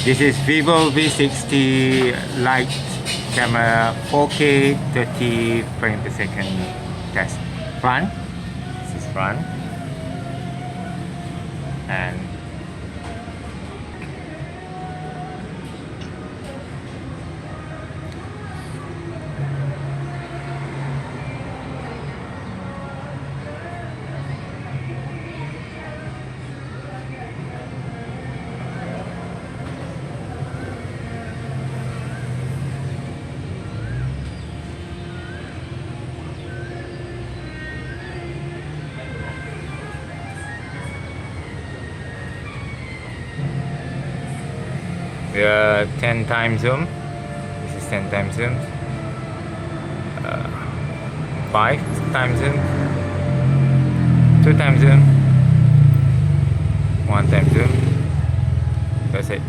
This is Vivo V60 Lite camera 4K 30 frames per second test. Front. This is front. And we are 10 times zoom. This is 10 times zoom. 5 times zoom. 2 times zoom. 1 time zoom. That's it.